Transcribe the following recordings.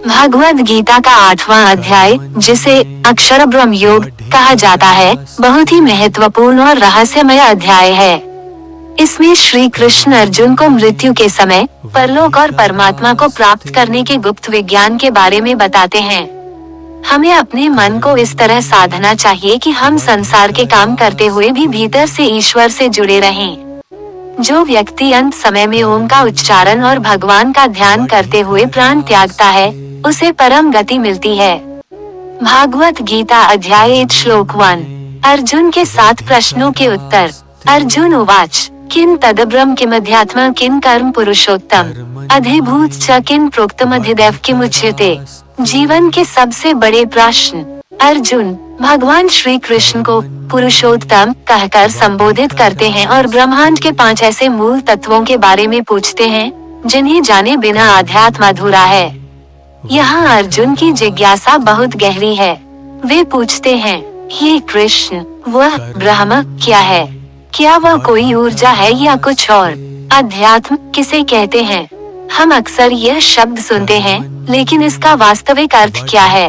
भगवद गीता का 8वां अध्याय, जिसे अक्षर ब्रह्म योग कहा जाता है, बहुत ही महत्वपूर्ण और रहस्यमय अध्याय है। इसमें श्री कृष्ण अर्जुन को मृत्यु के समय परलोक और परमात्मा को प्राप्त करने के गुप्त विज्ञान के बारे में बताते हैं। हमें अपने मन को इस तरह साधना चाहिए कि हम संसार के काम करते हुए भी भीतर से ईश्वर से जुड़े रहें। जो व्यक्ति अंत समय में ओम का उच्चारण और भगवान का ध्यान करते हुए प्राण त्यागता है, उसे परम गति मिलती है। भागवत गीता अध्याय 8 श्लोक 1। अर्जुन के 7 प्रश्नों के उत्तर। अर्जुन उवाच किन तदब्रह्म किमध्यात्म किन कर्म पुरुषोत्तम अधिभूत च किन प्रोक्तम अधिदैव किमुच्यते। जीवन के सबसे बड़े प्रश्न। अर्जुन भगवान श्री कृष्ण को पुरुषोत्तम कहकर संबोधित करते हैं और ब्रह्मांड के 5 ऐसे मूल तत्वों के बारे में पूछते हैं जिन्हें जाने बिना अध्यात्म अधूरा है। यहाँ अर्जुन की जिज्ञासा बहुत गहरी है। वे पूछते हैं, हे कृष्ण, वह ब्रह्म क्या है? क्या वह कोई ऊर्जा है या कुछ और? अध्यात्म किसे कहते हैं? हम अक्सर यह शब्द सुनते हैं, लेकिन इसका वास्तविक अर्थ क्या है?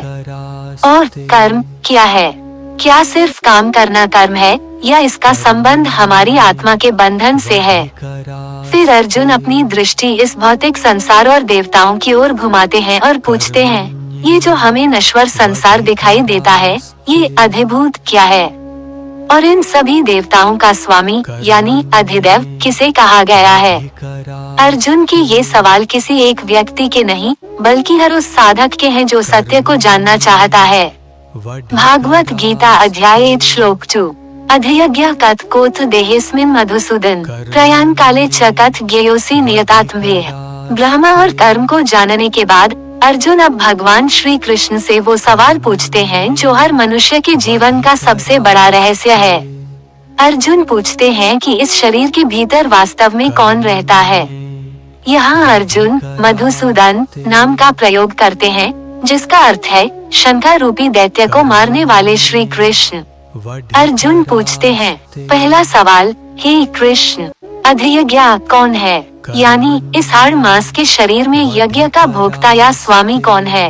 और कर्म क्या है? क्या सिर्फ काम करना कर्म है, या इसका संबंध हमारी आत्मा के बंधन से है? फिर अर्जुन अपनी दृष्टि इस भौतिक संसार और देवताओं की ओर घुमाते हैं और पूछते हैं, ये जो हमें नश्वर संसार दिखाई देता है, ये अधिभूत क्या है? और इन सभी देवताओं का स्वामी यानी अधिदैव किसे कहा गया है? अर्जुन के ये सवाल किसी एक व्यक्ति के नहीं, बल्कि हर उस साधक के हैं जो सत्य को जानना चाहता है। भागवत गीता अध्याय 8 श्लोक 2। अधियज्ञ कथ कोथ देहेस्मिन् मधुसूदन प्रयाण काले च कथ ज्ञेयोसि नियतात्मभेः। ब्रह्म और कर्म को जानने के बाद अर्जुन अब भगवान श्री कृष्ण से वो सवाल पूछते हैं जो हर मनुष्य के जीवन का सबसे बड़ा रहस्य है। अर्जुन पूछते हैं कि इस शरीर के भीतर वास्तव में कौन रहता है। यहाँ अर्जुन मधुसूदन नाम का प्रयोग करते हैं, जिसका अर्थ है शंका रूपी दैत्य को मारने वाले श्री कृष्ण। अर्जुन पूछते हैं, पहला सवाल, हे कृष्ण, अधियज्ञ कौन है? यानी इस हाड़ मांस के शरीर में यज्ञ का भोक्ता या स्वामी कौन है?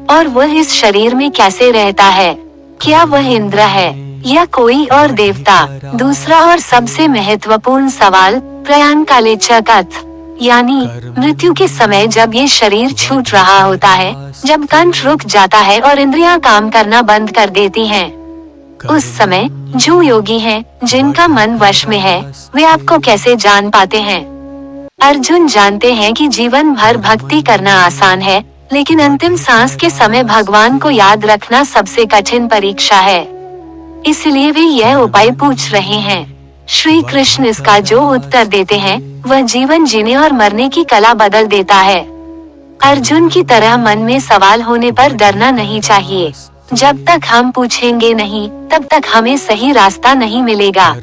और वह इस शरीर में कैसे रहता है? क्या वह इंद्र है या कोई और देवता? दूसरा और सबसे महत्वपूर्ण सवाल, प्रयाण काले च कथ, यानी मृत्यु के समय जब ये शरीर छूट रहा होता है, जब कंठ रुक जाता है और इंद्रियां काम करना बंद कर देती हैं, उस समय जो योगी हैं, जिनका मन वश में है, वे आपको कैसे जान पाते हैं? अर्जुन जानते हैं कि जीवन भर भक्ति करना आसान है, लेकिन अंतिम सांस के समय भगवान को याद रखना सबसे कठिन परीक्षा है। इसलिए वे यह उपाय पूछ रहे हैं। श्री कृष्ण इसका जो उत्तर देते हैं, वह जीवन जीने और मरने की कला बदल देता है। अर्जुन की तरह मन में सवाल होने पर डरना नहीं चाहिए। जब तक हम पूछेंगे नहीं, तब तक हमें सही रास्ता नहीं मिलेगा।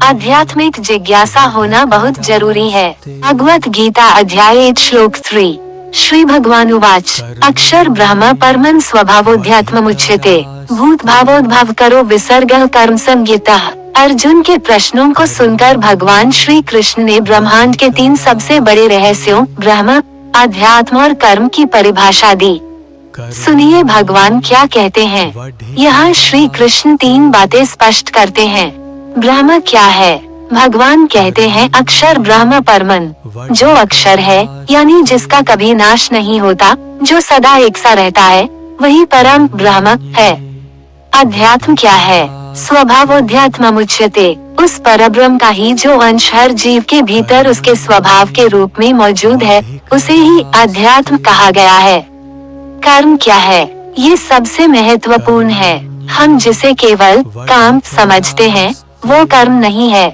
आध्यात्मिक जिज्ञासा होना बहुत जरूरी है। भगवत गीता अध्याय 8 श्लोक 3। श्री भगवान उवाच अक्षर ब्रह्म परमं स्वभावोऽध्यात्ममुच्यते भूत भावोद्भव करो विसर्गः कर्म संज्ञितः। अर्जुन के प्रश्नों को सुनकर भगवान श्री कृष्ण ने ब्रह्मांड के 3 सबसे बड़े रहस्यों ब्रह्म, अध्यात्म और कर्म की परिभाषा दी। सुनिए भगवान क्या कहते हैं। यहाँ श्री कृष्ण 3 बातें स्पष्ट करते हैं। ब्रह्म क्या है? भगवान कहते हैं अक्षर ब्रह्म परमन, जो अक्षर है यानी जिसका कभी नाश नहीं होता, जो सदा एक सा रहता है, वही परम ब्रह्म है। अध्यात्म क्या है? स्वभावोऽध्यात्ममुच्यते, उस परब्रह्म का ही जो अंश हर जीव के भीतर उसके स्वभाव के रूप में मौजूद है, उसे ही अध्यात्म कहा गया है। कर्म क्या है? ये सबसे महत्वपूर्ण है। हम जिसे केवल काम समझते हैं, वो कर्म नहीं है।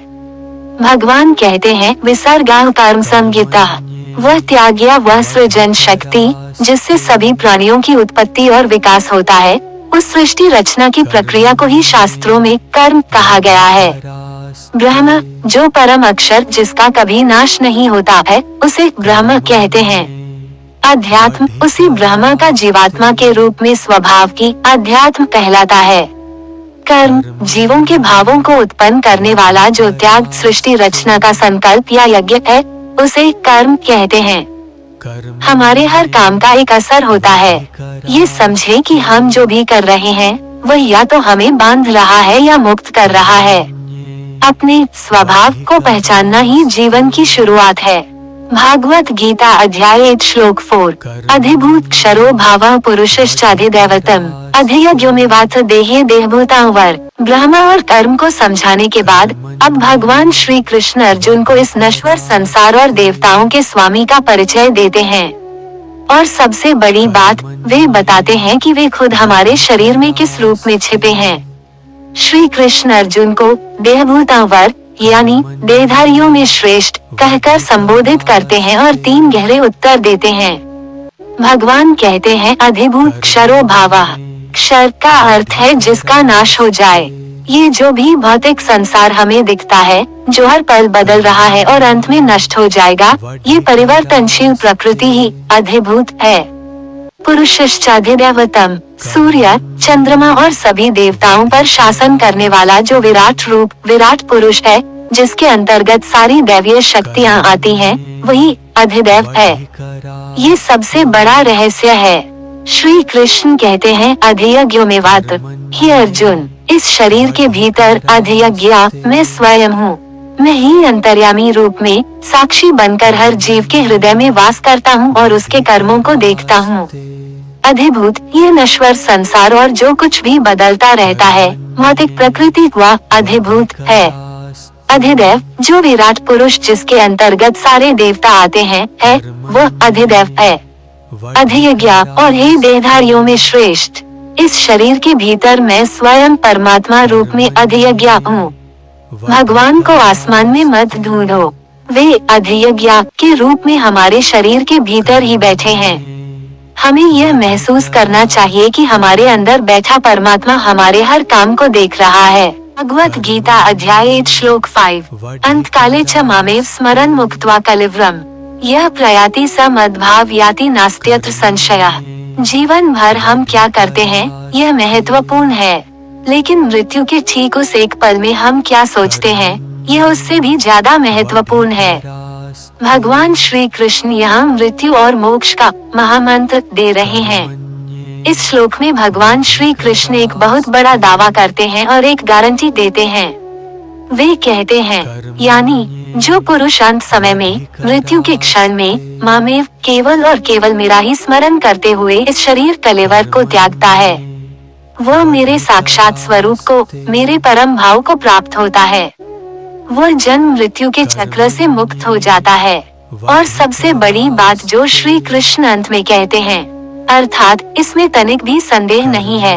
भगवान कहते हैं विसर्गः कर्म संज्ञितः, वह त्याग या वह सृजन शक्ति जिससे सभी प्राणियों की उत्पत्ति और विकास होता है, उस सृष्टि रचना की प्रक्रिया को ही शास्त्रों में कर्म कहा गया है। ब्रह्म जो परम अक्षर जिसका कभी नाश नहीं होता है, उसे ब्रह्म कहते हैं। अध्यात्म उसी ब्रह्म का जीवात्मा के रूप में स्वभाव की अध्यात्म कहलाता है। कर्म जीवों के भावों को उत्पन्न करने वाला जो त्याग सृष्टि रचना का संकल्प या यज्ञ है, उसे कर्म कहते हैं। हमारे हर काम का एक असर होता है। ये समझे कि हम जो भी कर रहे हैं वह या तो हमें बांध रहा है या मुक्त कर रहा है। अपने स्वभाव को पहचानना ही जीवन की शुरुआत है। भागवत गीता अध्याय 8 श्लोक 4 अधिभूत क्षरो भावः पुरुषश्चाधिदैवतम् अधियज्ञोमेवाथ देहे देहभूतांवर। ब्रह्मा और कर्म को समझाने के बाद अब भगवान श्री कृष्ण अर्जुन को इस नश्वर संसार और देवताओं के स्वामी का परिचय देते हैं। और सबसे बड़ी बात वे बताते हैं कि वे खुद हमारे शरीर में किस रूप में छिपे हैं। श्री कृष्ण अर्जुन को देहभूतांवर यानी देहधारियों में श्रेष्ठ कहकर संबोधित करते हैं और 3 गहरे उत्तर देते हैं। भगवान कहते हैं अधिभूत क्षरो भावः। क्षर का अर्थ है जिसका नाश हो जाए। ये जो भी भौतिक संसार हमें दिखता है, जो हर पल बदल रहा है और अंत में नष्ट हो जाएगा, ये परिवर्तनशील प्रकृति ही अधिभूत है। पुरुषश्चाधिदैवतम् सूर्य, चंद्रमा और सभी देवताओं पर शासन करने वाला जो विराट रूप विराट पुरुष है, जिसके अंतर्गत सारी दैवीय शक्तियाँ आती हैं, वही अधिदैव है। ये सबसे बड़ा रहस्य है। श्री कृष्ण कहते हैं अधियज्ञोमेवात। हे अर्जुन, इस शरीर के भीतर अधियज्ञ मैं स्वयं हूँ। मैं ही अंतर्यामी रूप में साक्षी बनकर हर जीव के हृदय में वास करता हूँ और उसके कर्मों को देखता हूँ। अधिभूत ये नश्वर संसार और जो कुछ भी बदलता रहता है, भौतिक प्रकृति वह अधिभूत है। अधिदैव जो विराट पुरुष जिसके अंतर्गत सारे देवता आते हैं है, वह अधिदैव है। अधियज्ञ और हे देहधारियों में श्रेष्ठ, इस शरीर के भीतर मैं स्वयं परमात्मा रूप में अधियज्ञ हूँ। भगवान को आसमान में मत ढूंढो, वे अधियज्ञ के रूप में हमारे शरीर के भीतर ही बैठे हैं। हमें यह महसूस करना चाहिए कि हमारे अंदर बैठा परमात्मा हमारे हर काम को देख रहा है। भगवत गीता अध्याय 8 श्लोक 5 अंतकाले च मामेव स्मरन् मुक्त्वा कलिवरम् यह प्रयाति स मद्भाव याति नास्त्यत्र संशयः। जीवन भर हम क्या करते हैं यह महत्वपूर्ण है, लेकिन मृत्यु के ठीक उस एक पल में हम क्या सोचते हैं यह उससे भी ज्यादा महत्वपूर्ण है। भगवान श्री कृष्ण यहाँ मृत्यु और मोक्ष का महामंत्र दे रहे हैं। इस श्लोक में भगवान श्री कृष्ण एक बहुत बड़ा दावा करते हैं और एक गारंटी देते हैं। वे कहते हैं यानी जो पुरुष अंत समय में मृत्यु के क्षण में मामेव केवल और केवल मेरा ही स्मरण करते हुए इस शरीर कलेवर को त्यागता है, वह मेरे साक्षात स्वरूप को मेरे परम भाव को प्राप्त होता है। वह जन्म मृत्यु के चक्र से मुक्त हो जाता है। और सबसे बड़ी बात जो श्री कृष्ण अंत में कहते हैं, अर्थात इसमें तनिक भी संदेह नहीं है,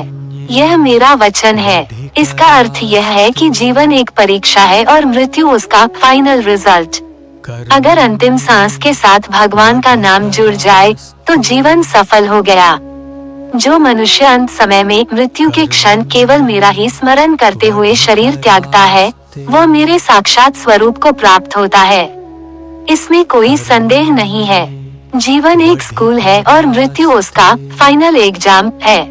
यह मेरा वचन है। इसका अर्थ यह है कि जीवन एक परीक्षा है और मृत्यु उसका फाइनल रिजल्ट। अगर अंतिम सांस के साथ भगवान का नाम जुड़ जाए तो जीवन सफल हो गया। जो मनुष्य अंत समय में मृत्यु के क्षण केवल मेरा ही स्मरण करते हुए शरीर त्यागता है, वह मेरे साक्षात स्वरूप को प्राप्त होता है। इसमें कोई संदेह नहीं है। जीवन एक स्कूल है और मृत्यु उसका फाइनल एग्जाम है।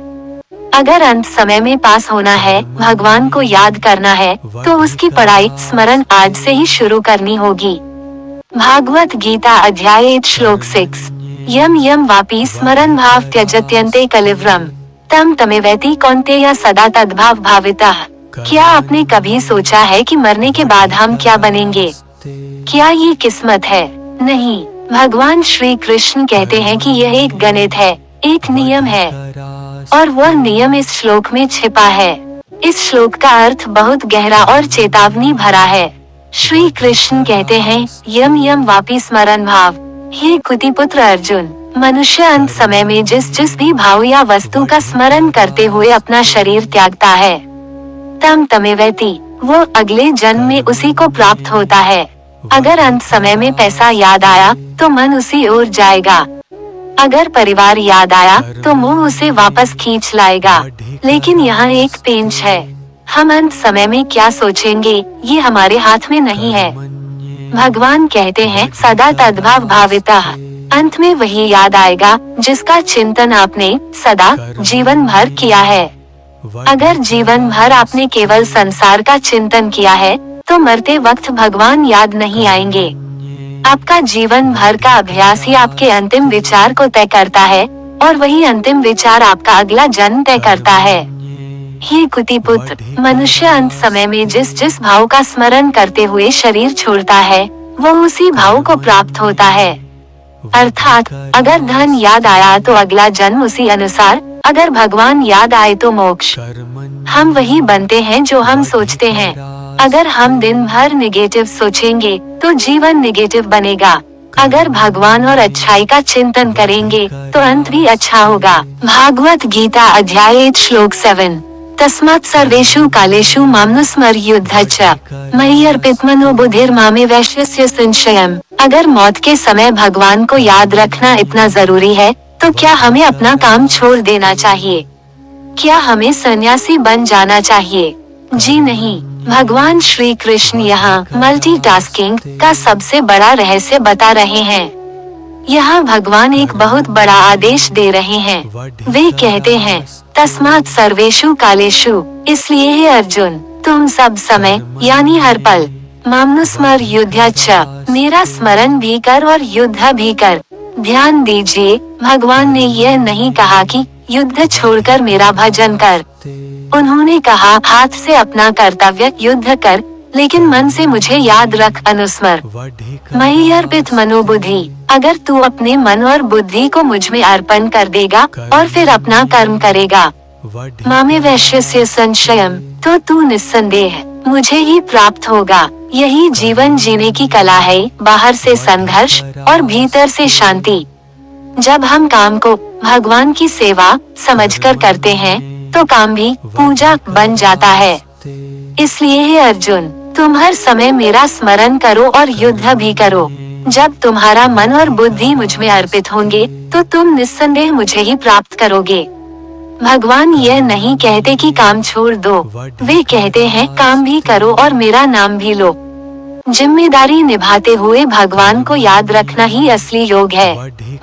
अगर अंत समय में पास होना है, भगवान को याद करना है, तो उसकी पढ़ाई स्मरण आज से ही शुरू करनी होगी। भागवत गीता अध्याय 8 श्लोक 6 यम यम वापी स्मरण भाव त्यजत्यन्ते कलिवरम् तम तमेवैति कौन्तेय सदा तद्भाव भावितः। क्या आपने कभी सोचा है कि मरने के बाद हम क्या बनेंगे? क्या ये किस्मत है? नहीं, भगवान श्री कृष्ण कहते हैं कि यह एक गणित है, एक नियम है, और वह नियम इस श्लोक में छिपा है। इस श्लोक का अर्थ बहुत गहरा और चेतावनी भरा है। श्री कृष्ण कहते हैं यम यम वापी स्मरण भाव। हे कुतिपुत्र अर्जुन, मनुष्य अंत समय में जिस भी भाव या वस्तु का स्मरण करते हुए अपना शरीर त्यागता है, तम तमेवैति वो अगले जन्म में उसी को प्राप्त होता है। अगर अंत समय में पैसा याद आया तो मन उसी ओर जाएगा। अगर परिवार याद आया तो मुंह उसे वापस खींच लाएगा। लेकिन यहाँ एक पेंच है, हम अंत समय में क्या सोचेंगे ये हमारे हाथ में नहीं है। भगवान कहते हैं सदा तद्भाव भावितः। अंत में वही याद आएगा जिसका चिंतन आपने सदा जीवन भर किया है। अगर जीवन भर आपने केवल संसार का चिंतन किया है तो मरते वक्त भगवान याद नहीं आएंगे। आपका जीवन भर का अभ्यास ही आपके अंतिम विचार को तय करता है, और वही अंतिम विचार आपका अगला जन्म तय करता है। हे कुति पुत्र, मनुष्य अंत समय में जिस जिस भाव का स्मरण करते हुए शरीर छोड़ता है, वो उसी भाव को प्राप्त होता है। अर्थात अगर धन याद आया तो अगला जन्म उसी अनुसार, अगर भगवान याद आए तो मोक्ष। हम वही बनते हैं जो हम सोचते हैं। अगर हम दिन भर नेगेटिव सोचेंगे तो जीवन नेगेटिव बनेगा। अगर भगवान और अच्छाई का चिंतन करेंगे तो अंत भी अच्छा होगा। भागवत गीता अध्याय 8 श्लोक 7। तस्मात् सर्वेषु कालेषु मामनुस्मर युद्धच्च मयि अर्पितमनो बुद्धिर्मामे वैश्यस्य संशयम्। अगर मौत के समय भगवान को याद रखना इतना जरूरी है, तो क्या हमें अपना काम छोड़ देना चाहिए? क्या हमें सन्यासी बन जाना चाहिए? जी नहीं। भगवान श्री कृष्ण यहाँ मल्टीटास्किंग का सबसे बड़ा रहस्य बता रहे हैं। यहाँ भगवान एक बहुत बड़ा आदेश दे रहे हैं। वे कहते हैं, तस्मात् सर्वेषु कालेषु, इसलिए हे अर्जुन, तुम सब समय यानी हर पल, मामनुस्मर युद्धच्च, मेरा स्मरण भी कर और युद्ध भी कर। ध्यान दीजिए, भगवान ने यह नहीं कहा कि युद्ध छोड़कर मेरा भजन कर। उन्होंने कहा हाथ से अपना कर्तव्य युद्ध कर, लेकिन मन से मुझे याद रख, अनुस्मर। मयि अर्पित मनोबुद्धि, अगर तू अपने मन और बुद्धि को मुझ में अर्पण कर देगा और फिर अपना कर्म करेगा, मामे वैश्यस्य संशयम्, तो तू निस्संदेह मुझे ही प्राप्त होगा। यही जीवन जीने की कला है, बाहर से संघर्ष और भीतर से शांति। जब हम काम को भगवान की सेवा समझकर करते हैं, तो काम भी पूजा बन जाता है। इसलिए हे अर्जुन, तुम हर समय मेरा स्मरण करो और युद्ध भी करो। जब तुम्हारा मन और बुद्धि मुझ में अर्पित होंगे, तो तुम निस्संदेह मुझे ही प्राप्त करोगे। भगवान यह नहीं कहते कि काम छोड़ दो, वे कहते हैं काम भी करो और मेरा नाम भी लो। जिम्मेदारी निभाते हुए भगवान को याद रखना ही असली योग है।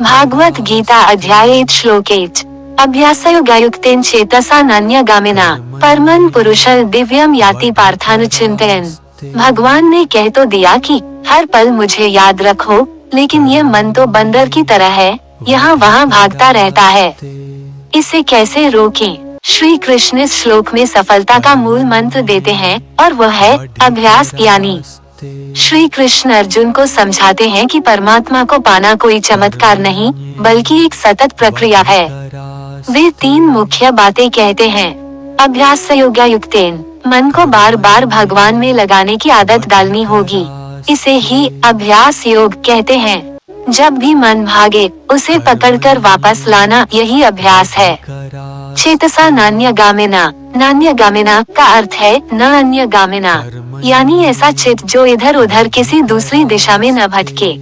भागवत गीता अध्याय 8 श्लोक 8। अभ्यासयोगायुक्तेन चेतसा नान्यगामिना परमं पुरुषं दिव्यम याति पार्थानुचिन्तयन्। भगवान ने कह तो दिया कि हर पल मुझे याद रखो, लेकिन यह मन तो बंदर की तरह है, यहाँ वहाँ भागता रहता है। इसे कैसे रोकें? श्री कृष्ण इस श्लोक में सफलता का मूल मंत्र देते हैं, और वह है अभ्यास। यानी श्री कृष्ण अर्जुन को समझाते हैं कि परमात्मा को पाना कोई चमत्कार नहीं, बल्कि एक सतत प्रक्रिया है। वे 3 मुख्य बातें कहते हैं। अभ्यासयोगायुक्तेन, मन को बार बार भगवान में लगाने की आदत डालनी होगी। इसे ही अभ्यास योग कहते हैं। जब भी मन भागे, उसे पकड़कर वापस लाना, यही अभ्यास है। चेतसा नान्यगामिना, नान्यगामिना का अर्थ है न अन्यगामिना, यानी ऐसा चित्त जो इधर उधर किसी दूसरी दिशा में न भटके,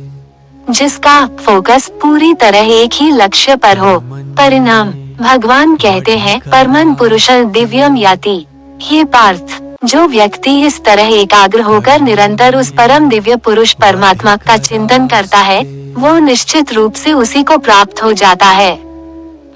जिसका फोकस पूरी तरह एक ही लक्ष्य पर हो। परिणाम, भगवान कहते हैं परमं पुरुषं दिव्यम याति। ये पार्थ, जो व्यक्ति इस तरह एकाग्र होकर निरंतर उस परम दिव्य पुरुष परमात्मा का चिंतन करता है, वो निश्चित रूप से उसी को प्राप्त हो जाता है।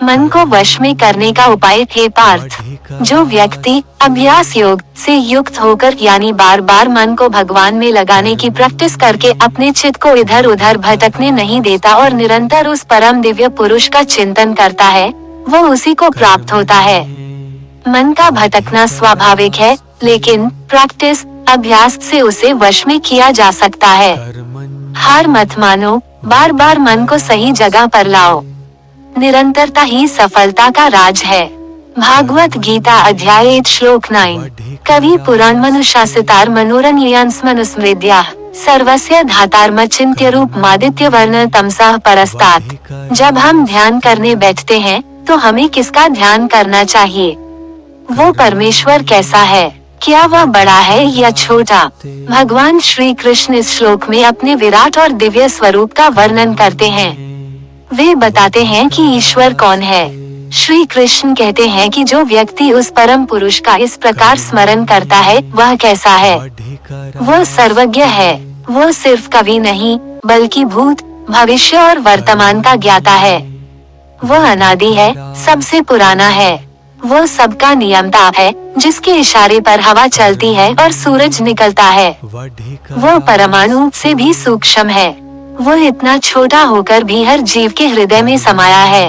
मन को वश में करने का उपाय, हे पार्थ, जो व्यक्ति अभ्यास योग से युक्त होकर यानी बार बार मन को भगवान में लगाने की प्रैक्टिस करके अपने चित्त को इधर उधर भटकने नहीं देता और निरंतर उस परम दिव्य पुरुष का चिंतन करता है, वो उसी को प्राप्त होता है। मन का भटकना स्वाभाविक है, लेकिन प्रैक्टिस अभ्यास से उसे वश में किया जा सकता है। हार मत मानो, बार बार मन को सही जगह पर लाओ। निरंतरता ही सफलता का राज है। भागवत गीता अध्याय 8 श्लोक 9। कवि पुराण मनुशासितार मनोरण्यांस्मनुस्मृत्या सर्वस्य धातार्मचिन्त्य रूप मादित्य वर्ण तमसा परस्तात्। जब हम ध्यान करने बैठते हैं, तो हमें किसका ध्यान करना चाहिए? वो परमेश्वर कैसा है? क्या वह बड़ा है या छोटा? भगवान श्री कृष्ण इस श्लोक में अपने विराट और दिव्य स्वरूप का वर्णन करते हैं। वे बताते हैं कि ईश्वर कौन है। श्री कृष्ण कहते हैं कि जो व्यक्ति उस परम पुरुष का इस प्रकार स्मरण करता है, वह कैसा है? वह सर्वज्ञ है। वो सिर्फ कवि नहीं, बल्कि भूत, भविष्य और वर्तमान का ज्ञाता है। वह अनादि है, सबसे पुराना है। वो सबका नियंता है, जिसके इशारे पर हवा चलती है और सूरज निकलता है। वो परमाणु से भी सूक्ष्म है। वो इतना छोटा होकर भी हर जीव के हृदय में समाया है।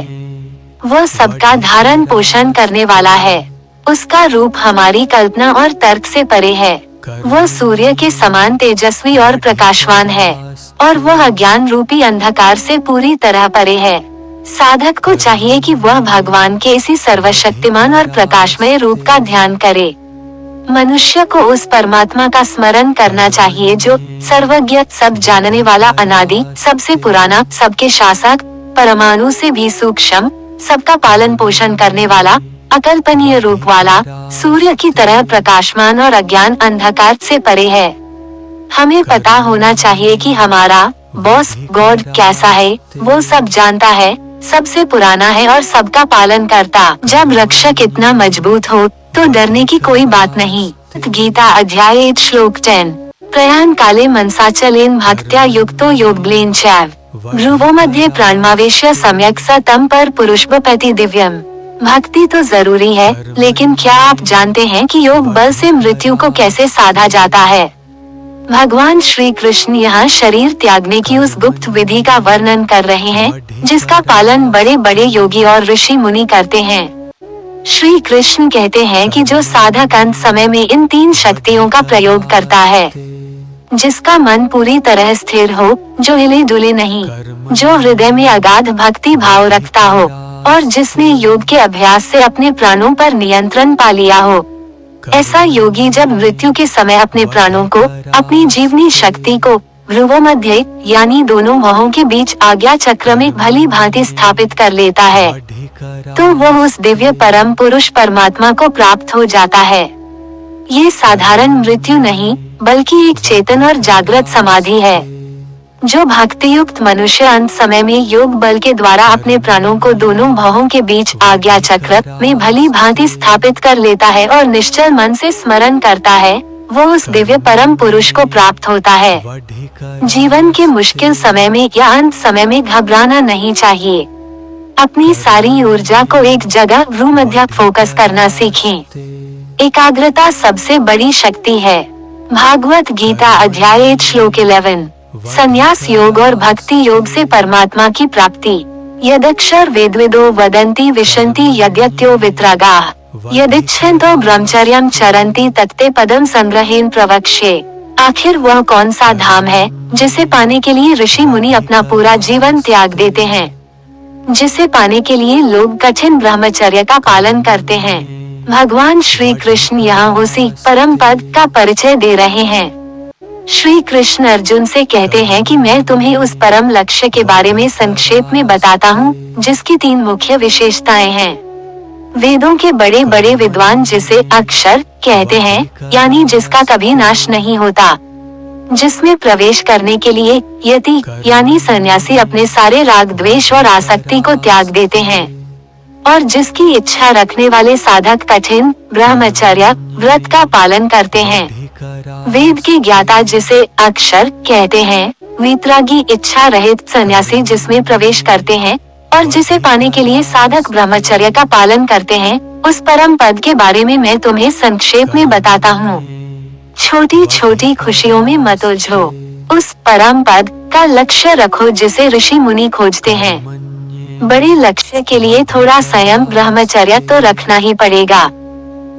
वो सबका धारण पोषण करने वाला है। उसका रूप हमारी कल्पना और तर्क से परे है। वो सूर्य के समान तेजस्वी और प्रकाशवान है, और वह अज्ञान रूपी अंधकार से पूरी तरह परे है। साधक को चाहिए कि वह भगवान के इसी सर्वशक्तिमान और प्रकाशमय रूप का ध्यान करे। मनुष्य को उस परमात्मा का स्मरण करना चाहिए जो सर्वज्ञ, सब जानने वाला, अनादि, सबसे पुराना, सबके शासक, परमाणु से भी सूक्ष्म, सबका पालन पोषण करने वाला, अकल्पनीय रूप वाला, सूर्य की तरह प्रकाशमान और अज्ञान अंधकार से परे है। हमें पता होना चाहिए कि हमारा बॉस गॉड कैसा है। वो सब जानता है, सबसे पुराना है और सबका पालन करता। जब रक्षक इतना मजबूत हो तो डरने की कोई बात नहीं। गीता अध्याय 8 श्लोक 10। प्रयाण काले मनसाचलेन भक्त्या युक्तो योगब्लेन चैव ध्रुवो मध्ये प्राणमावेश्य सम्यक स तम पर पुरुषपति दिव्यम। भक्ति तो जरूरी है, लेकिन क्या आप जानते हैं कि योग बल से मृत्यु को कैसे साधा जाता है? भगवान श्री कृष्ण यहाँ शरीर त्यागने की उस गुप्त विधि का वर्णन कर रहे हैं, जिसका पालन बड़े बड़े योगी और ऋषि मुनि करते हैं। श्री कृष्ण कहते हैं कि जो साधक अंत समय में इन 3 शक्तियों का प्रयोग करता है, जिसका मन पूरी तरह स्थिर हो, जो हिले डुले नहीं, जो हृदय में अगाध भक्ति भाव रखता हो, और जिसने योग के अभ्यास से अपने प्राणों पर नियंत्रण पा लिया हो, ऐसा योगी जब मृत्यु के समय अपने प्राणों को, अपनी जीवनी शक्ति को ध्रुवों मध्य यानी दोनों भवों के बीच आज्ञा चक्र में भली भांति स्थापित कर लेता है, तो वह उस दिव्य परम पुरुष परमात्मा को प्राप्त हो जाता है। ये साधारण मृत्यु नहीं, बल्कि एक चेतन और जागृत समाधि है। जो भक्ति युक्त मनुष्य अंत समय में योग बल के द्वारा अपने प्राणों को दोनों भवों के बीच आज्ञा चक्र में भली भांति स्थापित कर लेता है और निश्चल मन से स्मरण करता है, वो उस दिव्य परम पुरुष को प्राप्त होता है। जीवन के मुश्किल समय में या अंत समय में घबराना नहीं चाहिए। अपनी सारी ऊर्जा को एक जगह भ्रूमध्य फोकस करना सीखें। एकाग्रता सबसे बड़ी शक्ति है। भागवत गीता अध्याय 8 श्लोक 11। संन्यास योग और भक्ति योग से परमात्मा की प्राप्ति। यदक्षर वेदविदो वदन्ति विशन्ति यद्यत्यो वित्रागाः यदिच्छन्तो ब्रह्मचर्यं चरन्ति तत्ते पदम संग्रहेन प्रवक्ष्ये। आखिर वह कौन सा धाम है जिसे पाने के लिए ऋषि मुनि अपना पूरा जीवन त्याग देते हैं, जिसे पाने के लिए लोग कठिन ब्रह्मचर्य का पालन करते हैं? भगवान श्री कृष्ण यहाँ उसी परम पद का परिचय दे रहे हैं। श्री कृष्ण अर्जुन से कहते हैं कि मैं तुम्हें उस परम लक्ष्य के बारे में संक्षेप में बताता हूँ, जिसकी 3 मुख्य विशेषताएं हैं। वेदों के बड़े बड़े विद्वान जिसे अक्षर कहते हैं, यानी जिसका कभी नाश नहीं होता, जिसमें प्रवेश करने के लिए यति यानी सन्यासी अपने सारे राग द्वेष और आसक्ति को त्याग देते हैं, और जिसकी इच्छा रखने वाले साधक कठिन ब्रह्मचर्य व्रत का पालन करते हैं। वेद के ज्ञाता जिसे अक्षर कहते हैं, वितरागी इच्छा रहित सन्यासी जिसमें प्रवेश करते हैं, और जिसे पाने के लिए साधक ब्रह्मचर्य का पालन करते हैं, उस परम पद के बारे में मैं तुम्हें संक्षेप में बताता हूँ। छोटी छोटी खुशियों में मत उलझो, उस परम पद का लक्ष्य रखो जिसे ऋषि मुनि खोजते हैं। बड़े लक्ष्य के लिए थोड़ा संयम ब्रह्मचर्य तो रखना ही पड़ेगा।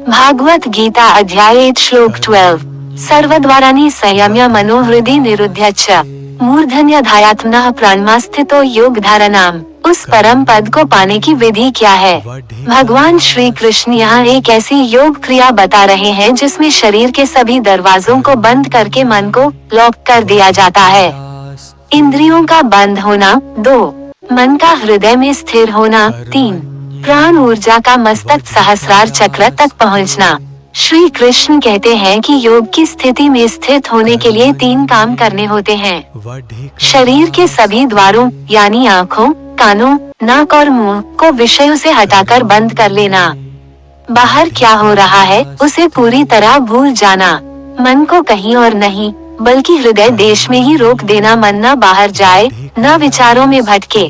भागवत गीता अध्याय 8 श्लोक 12। सर्वद्वाराणि संयम्य मनोहृदि निरुध्य च मूर्धन्यधायात्मनः प्राणमास्थितो योग धारणाम। उस परम पद को पाने की विधि क्या है? भगवान श्री कृष्ण यहाँ एक ऐसी योग क्रिया बता रहे हैं जिसमें शरीर के सभी दरवाजों को बंद करके मन को लॉक कर दिया जाता है। इंद्रियों का बंद होना 2, मन का हृदय में स्थिर होना 3, प्राण ऊर्जा का मस्तक सहस्रार चक्र तक पहुँचना। श्री कृष्ण कहते हैं कि योग की स्थिति में स्थित होने के लिए 3 काम करने होते हैं। शरीर के सभी द्वारों यानी आँखों, कानों, नाक और मुंह को विषयों से हटाकर बंद कर लेना। बाहर क्या हो रहा है उसे पूरी तरह भूल जाना। मन को कहीं और नहीं बल्कि हृदय देश में ही रोक देना। मन न बाहर जाए, न विचारों में भटके।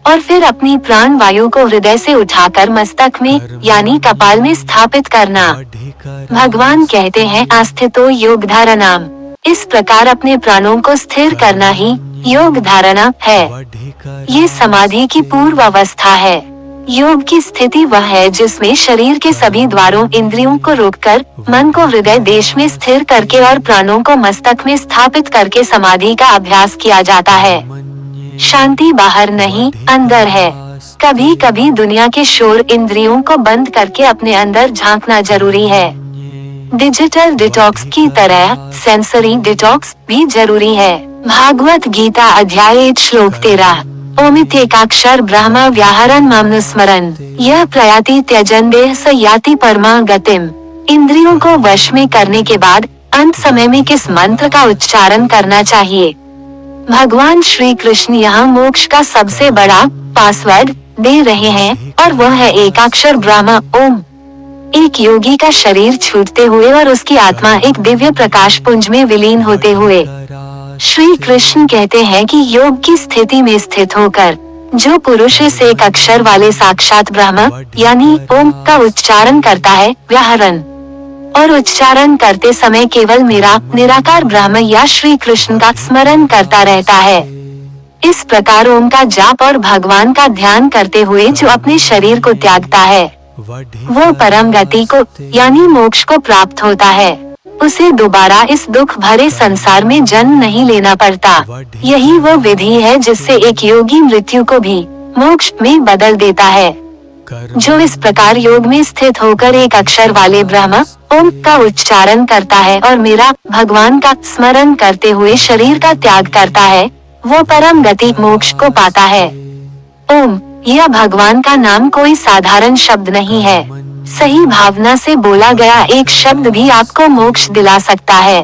और फिर अपनी प्राण वायु को हृदय से उठाकर मस्तक में यानी कपाल में स्थापित करना। भगवान कहते हैं आस्थितो योग धारणाम। इस प्रकार अपने प्राणों को स्थिर करना ही योग धारणा है। ये समाधि की पूर्व अवस्था है। योग की स्थिति वह है जिसमें शरीर के सभी द्वारों इंद्रियों को रोककर मन को हृदय देश में स्थिर करके और प्राणों को मस्तक में स्थापित करके समाधि का अभ्यास किया जाता है। शांति बाहर नहीं, अंदर है। कभी कभी दुनिया के शोर इंद्रियों को बंद करके अपने अंदर झांकना जरूरी है। डिजिटल डिटॉक्स की तरह सेंसरी डिटॉक्स भी जरूरी है। भागवत गीता अध्याय 1 श्लोक 13। ओमित्येकाक्षर ब्रह्म व्याहरण मामनुस्मरन् यह प्रयाति त्यजन देह स याति परमा गतिम। इंद्रियों को वश में करने के बाद अंत समय में किस मंत्र का उच्चारण करना चाहिए? भगवान श्री कृष्ण यहाँ मोक्ष का सबसे बड़ा पासवर्ड दे रहे हैं और वह है एकाक्षर ब्रह्म ओम। एक योगी का शरीर छूटते हुए और उसकी आत्मा एक दिव्य प्रकाश पुंज में विलीन होते हुए श्री कृष्ण कहते हैं कि योग की स्थिति में स्थित होकर जो पुरुष इस एक अक्षर वाले साक्षात ब्रह्म यानी ओम का उच्चारण करता है, व्याहरण और उच्चारण करते समय केवल मेरा निराकार ब्रह्म या श्री कृष्ण का स्मरण करता रहता है। इस प्रकार ओम का जाप और भगवान का ध्यान करते हुए जो अपने शरीर को त्यागता है वो परम गति को यानी मोक्ष को प्राप्त होता है। उसे दोबारा इस दुख भरे संसार में जन्म नहीं लेना पड़ता। यही वो विधि है जिससे एक योगी मृत्यु को भी मोक्ष में बदल देता है। जो इस प्रकार योग में स्थित होकर एक अक्षर वाले ब्रह्म ओम का उच्चारण करता है और मेरा भगवान का स्मरण करते हुए शरीर का त्याग करता है वो परम गति मोक्ष को पाता है। ओम यह भगवान का नाम कोई साधारण शब्द नहीं है। सही भावना से बोला गया एक शब्द भी आपको मोक्ष दिला सकता है।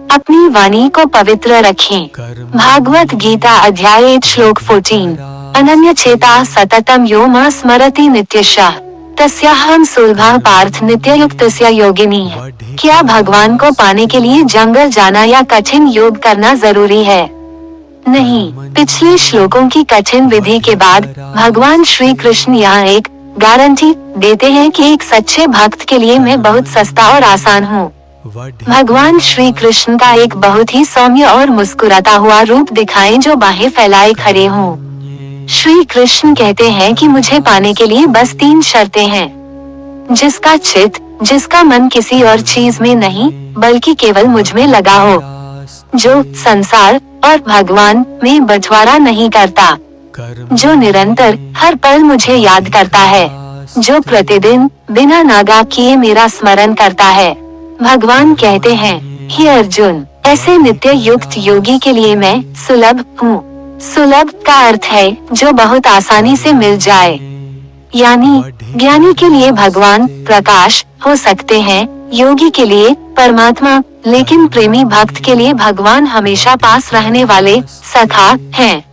अपनी वाणी को पवित्र रखें। भागवत गीता अध्याय 8 श्लोक 14। अनन्य चेता सततम यो मा स्मरति नित्यशः तस्याहं सुलभः पार्थ नित्य युक्तस्य योगिनी। क्या भगवान को पाने के लिए जंगल जाना या कठिन योग करना जरूरी है? नहीं। पिछले श्लोकों की कठिन विधि के बाद भगवान श्री कृष्ण यहाँ एक गारंटी देते हैं कि एक सच्चे भक्त के लिए मैं बहुत सस्ता और आसान हूँ। भगवान श्री कृष्ण का एक बहुत ही सौम्य और मुस्कुराता हुआ रूप दिखाएं जो बाहें फैलाए खड़े हों। श्री कृष्ण कहते हैं कि मुझे पाने के लिए बस 3 शर्तें हैं। जिसका चित्त, जिसका मन किसी और चीज में नहीं बल्कि केवल मुझ में लगा हो, जो संसार और भगवान में बंटवारा नहीं करता, जो निरंतर हर पल मुझे याद करता है, जो प्रतिदिन बिना नागा किए मेरा स्मरण करता है। भगवान कहते हैं, हे अर्जुन, ऐसे नित्य युक्त योगी के लिए मैं सुलभ हूँ। सुलभ का अर्थ है जो बहुत आसानी से मिल जाए। यानी ज्ञानी के लिए भगवान प्रकाश हो सकते हैं, योगी के लिए परमात्मा, लेकिन प्रेमी भक्त के लिए भगवान हमेशा पास रहने वाले सखा हैं।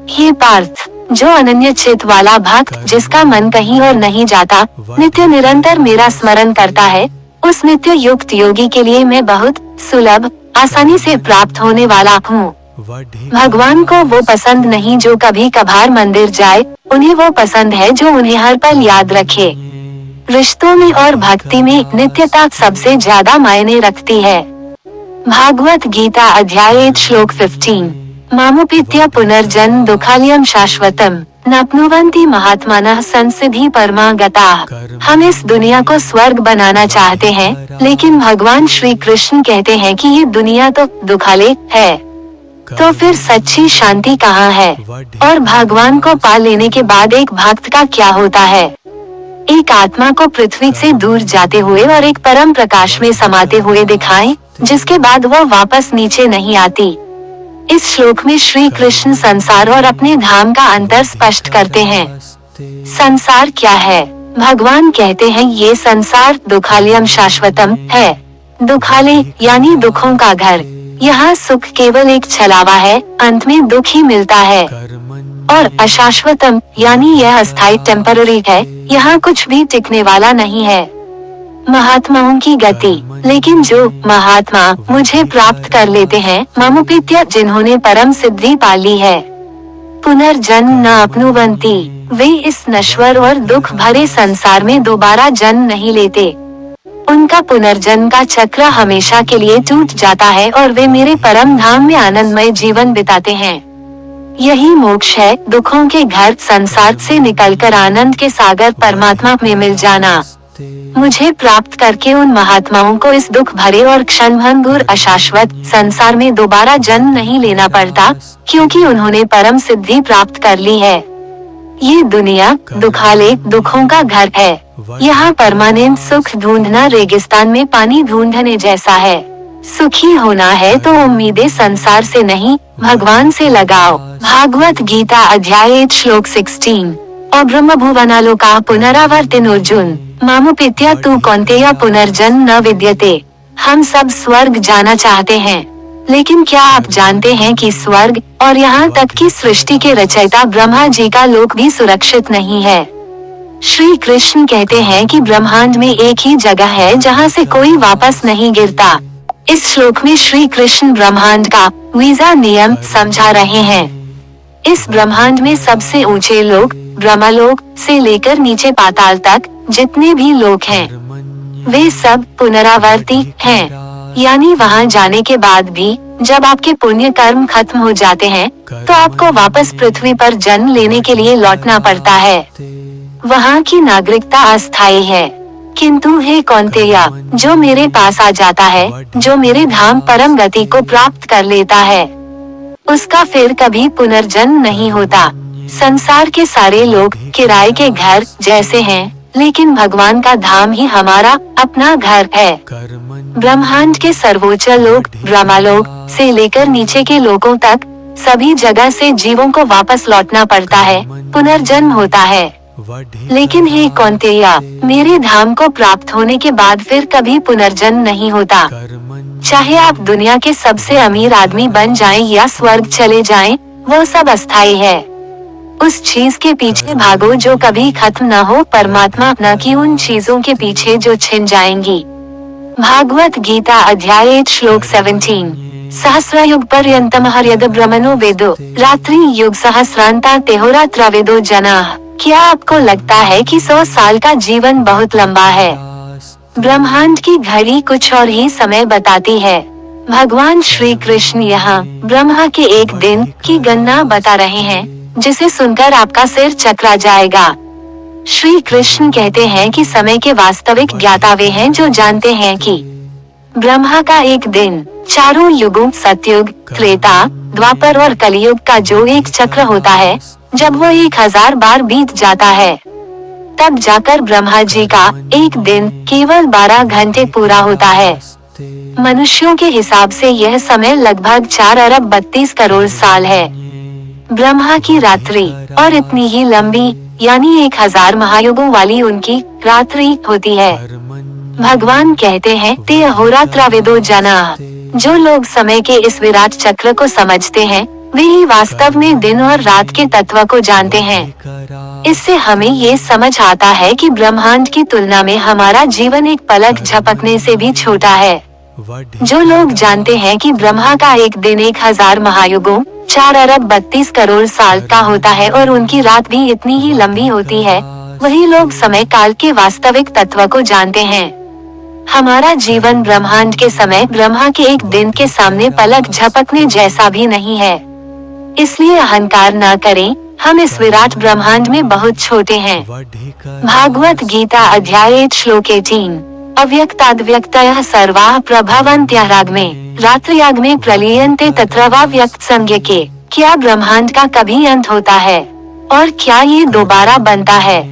हे पार्थ, जो अनन्य चित्त वाला भक्त जिसका मन कहीं और नहीं जाता, नित्य निरंतर मेरा स्मरण करता है, उस नित्य युक्त योगी के लिए मैं बहुत सुलभ, आसानी से प्राप्त होने वाला हूँ। भगवान को वो पसंद नहीं जो कभी कभार मंदिर जाए, उन्हें वो पसंद है जो उन्हें हर पल याद रखे। रिश्तों में और भक्ति में नित्यता सबसे ज्यादा मायने रखती है। भागवत गीता अध्याय 8 श्लोक 15। मामुपीत्य पुनर्जन्म दुखालयम शाश्वतम नाप्नुवन्ति महात्मानः संसिद्धि परमा गताः। हम इस दुनिया को स्वर्ग बनाना चाहते हैं, लेकिन भगवान श्री कृष्ण कहते हैं कि ये दुनिया तो दुखालय है। तो फिर सच्ची शांति कहाँ है? और भगवान को पा लेने के बाद एक भक्त का क्या होता है? एक आत्मा को पृथ्वी से दूर जाते हुए और एक परम प्रकाश में समाते हुए दिखाएं, जिसके बाद वो वापस नीचे नहीं आती। इस श्लोक में श्री कृष्ण संसार और अपने धाम का अंतर स्पष्ट करते हैं। संसार क्या है? भगवान कहते हैं ये संसार दुखालयम शाश्वतम है। दुखालय यानी दुखों का घर। यहाँ सुख केवल एक छलावा है, अंत में दुख ही मिलता है। और अशाश्वतम यानी यह अस्थायी टेम्पररी है, यहाँ कुछ भी टिकने वाला नहीं है। महात्माओं की गति। लेकिन जो महात्मा मुझे प्राप्त कर लेते हैं, मामुपीत्य जिन्होंने परम सिद्धि पाली है, पुनर्जन्म न अपनुवन्ति, वे इस नश्वर और दुख भरे संसार में दोबारा जन्म नहीं लेते। उनका पुनर्जन्म का चक्र हमेशा के लिए टूट जाता है और वे मेरे परम धाम में आनंदमय जीवन बिताते हैं। यही मोक्ष है, दुखों के घर संसार से निकलकर आनंद के सागर परमात्मा में मिल जाना। मुझे प्राप्त करके उन महात्माओं को इस दुख भरे और क्षणभंगुर अशाश्वत संसार में दोबारा जन्म नहीं लेना पड़ता, क्योंकि उन्होंने परम सिद्धि प्राप्त कर ली है। ये दुनिया दुखाले दुखों का घर है। यहाँ परमानेंट सुख ढूंढना रेगिस्तान में पानी ढूंढने जैसा है। सुखी होना है तो उम्मीदें संसार से नहीं, भगवान से लगाओ। भागवत गीता अध्याय 8 श्लोक 16। और ब्रह्म भुवनालोका पुनरावर्तिन अर्जुन मामुपेत्य तू कौन्तेय पुनर्जन्म न विद्यते। हम सब स्वर्ग जाना चाहते हैं, लेकिन क्या आप जानते हैं कि स्वर्ग और यहाँ तक कि सृष्टि के रचयिता ब्रह्मा जी का लोक भी सुरक्षित नहीं है। श्री कृष्ण कहते हैं कि ब्रह्मांड में एक ही जगह है जहाँ से कोई वापस नहीं गिरता। इस श्लोक में श्री कृष्ण ब्रह्मांड का वीजा नियम समझा रहे हैं। इस ब्रह्मांड में सबसे ऊंचे लोक ब्रह्मलोक से लेकर नीचे पाताल तक जितने भी लोक हैं, वे सब पुनरावर्ती हैं। यानी वहाँ जाने के बाद भी जब आपके पुण्य कर्म खत्म हो जाते हैं, तो आपको वापस पृथ्वी पर जन्म लेने के लिए लौटना पड़ता है। वहाँ की नागरिकता अस्थायी है। किंतु हे कौन्तेय, जो मेरे पास आ जाता है, जो मेरे धाम परम गति को प्राप्त कर लेता है, उसका फिर कभी पुनर्जन्म नहीं होता। संसार के सारे लोग किराए के घर जैसे हैं, लेकिन भगवान का धाम ही हमारा अपना घर है। ब्रह्मांड के सर्वोच्च लोक ब्रह्मलोक से लेकर नीचे के लोकों तक सभी जगह से जीवों को वापस लौटना पड़ता है, पुनर्जन्म होता है। लेकिन हे कौन्तेय, मेरे धाम को प्राप्त होने के बाद फिर कभी पुनर्जन्म नहीं होता। चाहे आप दुनिया के सबसे अमीर आदमी बन जाएं या स्वर्ग चले जाएं, वो सब अस्थायी है। उस चीज के पीछे भागो जो कभी खत्म न हो, परमात्मा न कि उन चीजों के पीछे जो छिन जाएंगी। भागवत गीता अध्याय 8 श्लोक 17। सहस्रयुग पर्यंतम हर्यद ब्रह्मणो वेदो रात्रि युग सहस्रांता तेहोरात्र वेदो जनाः। क्या आपको लगता है कि 100 साल का जीवन बहुत लंबा है? ब्रह्मांड की घड़ी कुछ और ही समय बताती है। भगवान श्री कृष्ण यहाँ ब्रह्मा के एक दिन की गणना बता रहे हैं, जिसे सुनकर आपका सिर चकरा जाएगा। श्री कृष्ण कहते हैं कि समय के वास्तविक ज्ञाता वे हैं जो जानते हैं कि ब्रह्मा का एक दिन चारों युगों सतयुग, त्रेता, द्वापर और कलियुग का जो एक चक्र होता है, जब वो 1000 बार बीत जाता है, तब जाकर ब्रह्मा जी का एक दिन केवल 12 घंटे पूरा होता है। मनुष्यों के हिसाब से यह समय लगभग 4 अरब 32 करोड़ साल है। ब्रह्मा की रात्रि और इतनी ही लंबी यानी 1000 महायुगों वाली उनकी रात्रि होती है। भगवान कहते हैं ते अहोरात्र वेदो जनाः। जो लोग समय के इस विराट चक्र को समझते हैं, वे ही वास्तव में दिन और रात के तत्व को जानते हैं। इससे हमें ये समझ आता है कि ब्रह्मांड की तुलना में हमारा जीवन एक पलक झपकने से भी छोटा है। जो लोग जानते हैं कि ब्रह्मा का एक दिन 1000 महायुगों 4 अरब 32 करोड़ साल का होता है और उनकी रात भी इतनी ही लंबी होती है, वही लोग समय काल के वास्तविक तत्व को जानते हैं। हमारा जीवन ब्रह्मांड के समय ब्रह्मा के एक दिन के सामने पलक झपकने जैसा भी नहीं है। इसलिए अहंकार न करें, हम इस विराट ब्रह्मांड में बहुत छोटे हैं। भागवत गीता अध्याय 8 श्लोक 18। अव्यक्ताद्व्यक्तयः सर्वाः प्रभवन्त्यः राग्मे रात्र्याग्मे प्रलीयन्ते तत्र वा व्यक्त संज्ञके। क्या ब्रह्मांड का कभी अंत होता है और क्या ये दोबारा बनता है?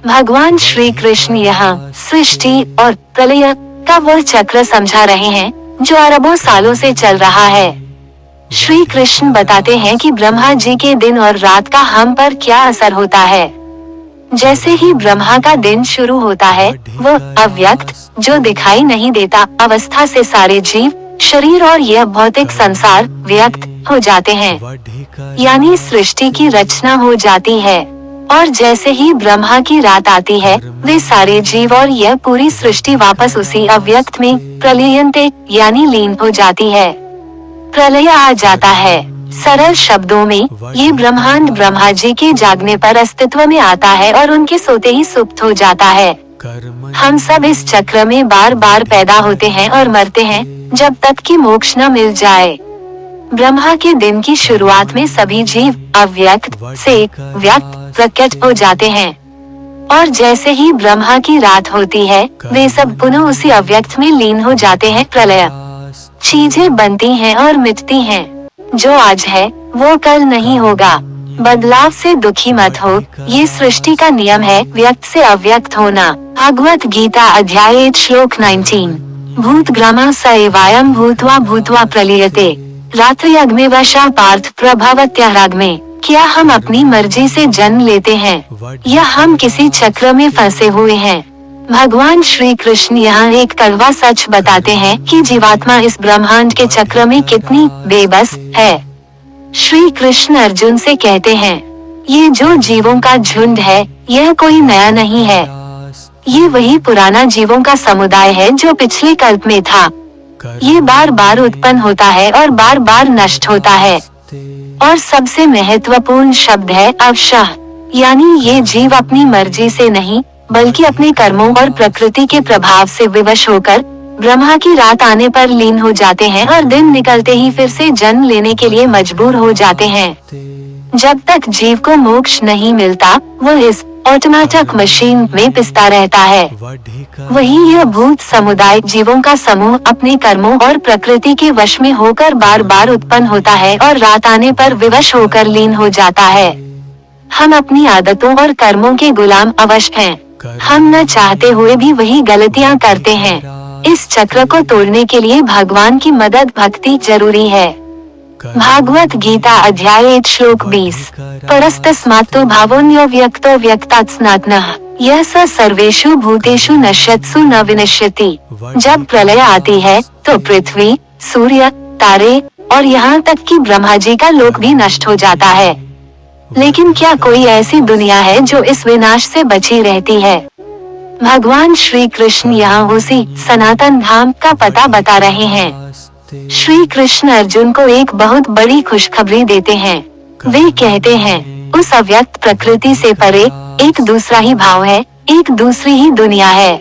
भगवान श्री कृष्ण यहाँ सृष्टि और प्रलय का वह चक्र समझा रहे हैं जो अरबों सालों से चल रहा है। श्री कृष्ण बताते हैं कि ब्रह्मा जी के दिन और रात का हम पर क्या असर होता है। जैसे ही ब्रह्मा का दिन शुरू होता है, वह अव्यक्त जो दिखाई नहीं देता अवस्था से सारे जीव, शरीर और यह भौतिक संसार व्यक्त हो जाते हैं, यानी सृष्टि की रचना हो जाती है। और जैसे ही ब्रह्मा की रात आती है, वे सारे जीव और यह पूरी सृष्टि वापस उसी अव्यक्त में प्रलीयन्ते यानी लीन हो जाती है। प्रलय आ जाता है। सरल शब्दों में ये ब्रह्मांड ब्रह्मा जी के जागने पर अस्तित्व में आता है और उनके सोते ही सुप्त हो जाता है। हम सब इस चक्र में बार बार पैदा होते हैं और मरते हैं जब तक कि मोक्ष न मिल जाए। ब्रह्मा के दिन की शुरुआत में सभी जीव अव्यक्त से व्यक्त प्रकट हो जाते हैं और जैसे ही ब्रह्मा की रात होती है वे सब पुनः उसी अव्यक्त में लीन हो जाते हैं। प्रलय चीजें बनती हैं और मिटती हैं। जो आज है वो कल नहीं होगा। बदलाव से दुखी मत हो, ये सृष्टि का नियम है व्यक्त से अव्यक्त होना। भागवत गीता अध्याय 8 श्लोक 19। भूतग्रामा स एवायं भूत्वा भूत्वा प्रलीयते रात्रयग्मेवशा पार्थ प्रभवत्यराग्मे। क्या हम अपनी मर्जी से जन्म लेते हैं या हम किसी चक्र में फंसे हुए हैं? भगवान श्री कृष्ण यहाँ एक कड़वा सच बताते हैं कि जीवात्मा इस ब्रह्मांड के चक्र में कितनी बेबस है। श्री कृष्ण अर्जुन से कहते हैं, ये जो जीवों का झुंड है यह कोई नया नहीं है। ये वही पुराना जीवों का समुदाय है जो पिछले कल्प में था। ये बार बार उत्पन्न होता है और बार बार नष्ट होता है। और सबसे महत्वपूर्ण शब्द है अवशः, यानी ये जीव अपनी मर्जी से नहीं बल्कि अपने कर्मों और प्रकृति के प्रभाव से विवश होकर ब्रह्मा की रात आने पर लीन हो जाते हैं और दिन निकलते ही फिर से जन्म लेने के लिए मजबूर हो जाते हैं। जब तक जीव को मोक्ष नहीं मिलता वो इस ऑटोमेटिक मशीन में पिसता रहता है। वही यह भूत समुदाय जीवों का समूह अपने कर्मों और प्रकृति के वश में होकर बार बार उत्पन्न होता है और रात आने पर विवश होकर लीन हो जाता है। हम अपनी आदतों और कर्मों के गुलाम अवश्य हैं। हम न चाहते हुए भी वही गलतियां करते हैं। इस चक्र को तोड़ने के लिए भगवान की मदद भक्ति जरूरी है। भागवत गीता अध्याय 8 श्लोक 20। परस्तस्मात्तु भावोऽन्यो व्यक्तो व्यक्तात् स्नातनः यह स सर्वेषु भूतेषु नश्यत्सु न विनश्यति। जब प्रलय आती है तो पृथ्वी, सूर्य, तारे और यहाँ तक कि ब्रह्मा जी का लोक भी नष्ट हो जाता है। लेकिन क्या कोई ऐसी दुनिया है जो इस विनाश से बची रहती है? भगवान श्री कृष्ण यहाँ उसी सनातन धाम का पता बता रहे हैं। श्री कृष्ण अर्जुन को एक बहुत बड़ी खुशखबरी देते हैं। वे कहते हैं, उस अव्यक्त प्रकृति से परे एक दूसरा ही भाव है, एक दूसरी ही दुनिया है।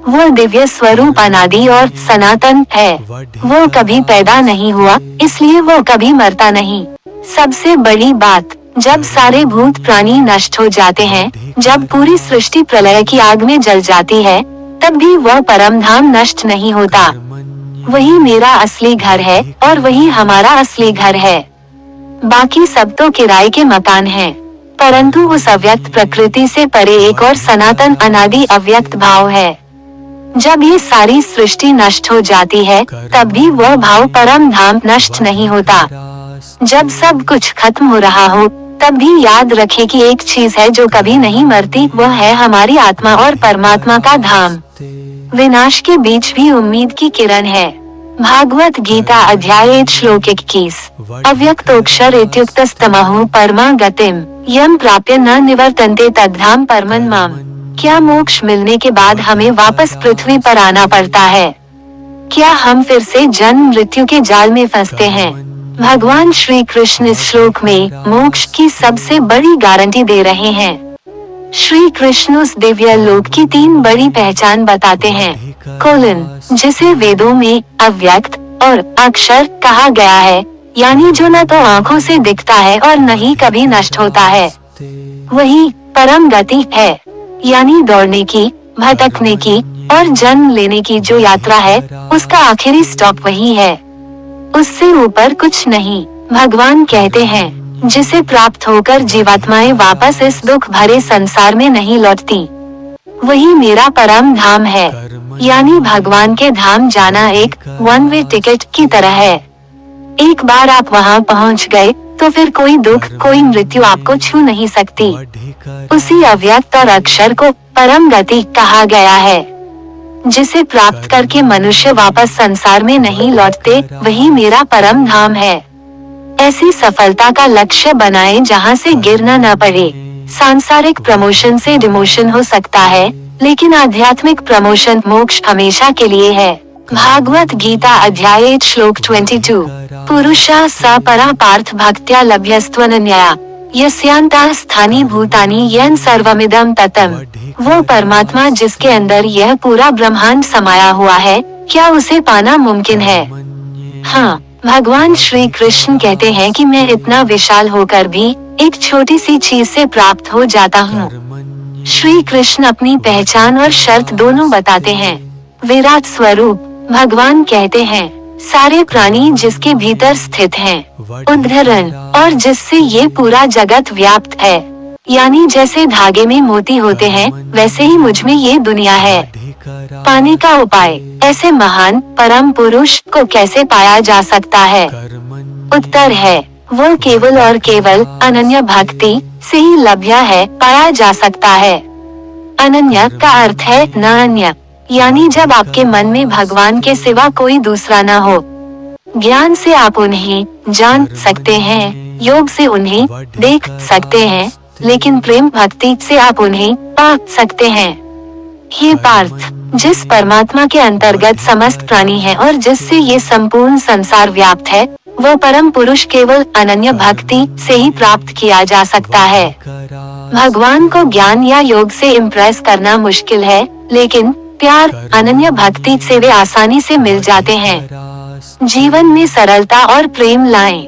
वो दिव्य स्वरूप अनादि और सनातन है। वो कभी पैदा नहीं हुआ, इसलिए वो कभी मरता नहीं। सबसे बड़ी बात, जब सारे भूत प्राणी नष्ट हो जाते हैं, जब पूरी सृष्टि प्रलय की आग में जल जाती है, तब भी वह परम धाम नष्ट नहीं होता। वही मेरा असली घर है और वही हमारा असली घर है। बाकी सब तो किराए के मकान हैं। परंतु उस अव्यक्त प्रकृति से परे एक और सनातन अनादि अव्यक्त भाव है। जब ये सारी सृष्टि नष्ट हो जाती है तब भी वह भाव परम धाम नष्ट नहीं होता। जब सब कुछ खत्म हो रहा हो तब भी याद रखें कि एक चीज है जो कभी नहीं मरती, वह है हमारी आत्मा और परमात्मा का धाम। विनाश के बीच भी उम्मीद की किरण है। भागवत गीता अध्याय 8 श्लोक 21। अव्यक्तोक्षर इत्युक्तस्तमहु परमा गतिम यम प्राप्य न निवर्तन्ते तद्धाम परमं माम। क्या मोक्ष मिलने के बाद हमें वापस पृथ्वी पर आना पड़ता है? क्या हम फिर से जन्म मृत्यु के जाल में फंसते हैं? भगवान श्री कृष्ण इस श्लोक में मोक्ष की सबसे बड़ी गारंटी दे रहे हैं। श्री कृष्ण उस दिव्य लोक की 3 बड़ी पहचान बताते हैं। कोलन, जिसे वेदों में अव्यक्त और अक्षर कहा गया है, यानी जो न तो आँखों से दिखता है और न ही कभी नष्ट होता है। वही परम गति है, यानी दौड़ने की, भटकने की और जन्म लेने की जो यात्रा है, उसका आखिरी स्टॉप वही है। उससे ऊपर कुछ नहीं। भगवान कहते हैं, जिसे प्राप्त होकर जीवात्माएं वापस इस दुख भरे संसार में नहीं लौटती, वही मेरा परम धाम है। यानी भगवान के धाम जाना एक वन वे टिकट की तरह है। एक बार आप वहां पहुंच गए तो फिर कोई दुख, कोई मृत्यु आपको छू नहीं सकती। उसी अव्यक्त और अक्षर को परम गति कहा गया है। जिसे प्राप्त करके मनुष्य वापस संसार में नहीं लौटते, वही मेरा परम धाम है। ऐसी सफलता का लक्ष्य बनाएं जहां से गिरना न पड़े। सांसारिक प्रमोशन से डिमोशन हो सकता है, लेकिन आध्यात्मिक प्रमोशन मोक्ष हमेशा के लिए है। भागवत गीता अध्याय 8 श्लोक 22। पुरुषः स परा पार्थ भक्त्या लभ्यस्त्वनन्यया यस्यांतः स्थानी भूतानि येन सर्वमिदं ततम्। वो परमात्मा जिसके अंदर यह पूरा ब्रह्मांड समाया हुआ है, क्या उसे पाना मुमकिन है? हाँ, भगवान श्री कृष्ण कहते हैं कि मैं इतना विशाल होकर भी एक छोटी सी चीज से प्राप्त हो जाता हूँ। श्री कृष्ण अपनी पहचान और शर्त दोनों बताते हैं। विराट स्वरूप, भगवान कहते हैं सारे प्राणी जिसके भीतर स्थित हैं। उद्धरण, और जिससे ये पूरा जगत व्याप्त है, यानी जैसे धागे में मोती होते हैं वैसे ही मुझ में ये दुनिया है। पाने का उपाय, ऐसे महान परम पुरुष को कैसे पाया जा सकता है? उत्तर है, वो केवल और केवल अनन्य भक्ति से ही लभ्य है, पाया जा सकता है। अनन्य का अर्थ है न अन्य, यानी जब आपके मन में भगवान के सिवा कोई दूसरा न हो। ज्ञान से आप उन्हें जान सकते हैं, योग से उन्हें देख सकते हैं, लेकिन प्रेम भक्ति से आप उन्हें पा सकते हैं। हे पार्थ, जिस परमात्मा के अंतर्गत समस्त प्राणी हैं और जिससे ये संपूर्ण संसार व्याप्त है, वो परम पुरुष केवल अनन्य भक्ति से ही प्राप्त किया जा सकता है। भगवान को ज्ञान या योग से इम्प्रेस करना मुश्किल है, लेकिन प्यार अनन्य भक्ति से वे आसानी से मिल जाते हैं। जीवन में सरलता और प्रेम लाएं।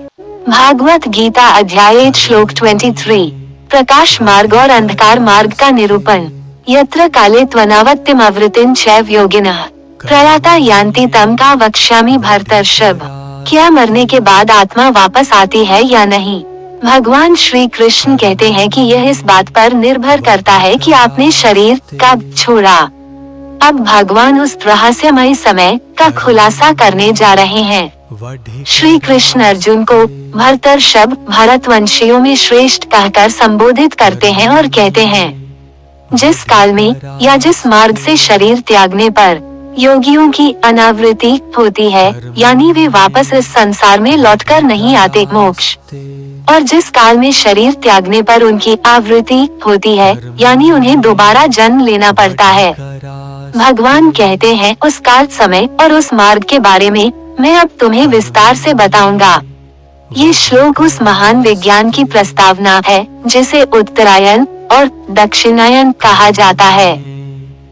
भागवत गीता अध्याय 8 श्लोक 23। प्रकाश मार्ग और अंधकार मार्ग का निरूपण। यत्र काले त्वनावत्यम आवृतिं चैव योगिनः प्रयाता यान्ति तम का वक्ष्यामि भरतर्षभ। क्या मरने के बाद आत्मा वापस आती है या नहीं? भगवान श्री कृष्ण कहते हैं कि यह इस बात पर निर्भर करता है कि आपने शरीर कब छोड़ा। अब भगवान उस रहस्यमय समय का खुलासा करने जा रहे हैं। श्री कृष्ण अर्जुन को भरतर्षभ, भरतवंशियों में श्रेष्ठ कहकर संबोधित करते हैं और कहते हैं, जिस काल में या जिस मार्ग से शरीर त्यागने पर योगियों की अनावृत्ति होती है, यानी वे वापस इस संसार में लौटकर नहीं आते, मोक्ष। और जिस काल में शरीर त्यागने पर उनकी आवृत्ति होती है, यानी उन्हें दोबारा जन्म लेना पड़ता है। भगवान कहते हैं उस काल समय और उस मार्ग के बारे में मैं अब तुम्हें विस्तार से बताऊंगा। ये श्लोक उस महान विज्ञान की प्रस्तावना है जिसे उत्तरायण और दक्षिणायन कहा जाता है।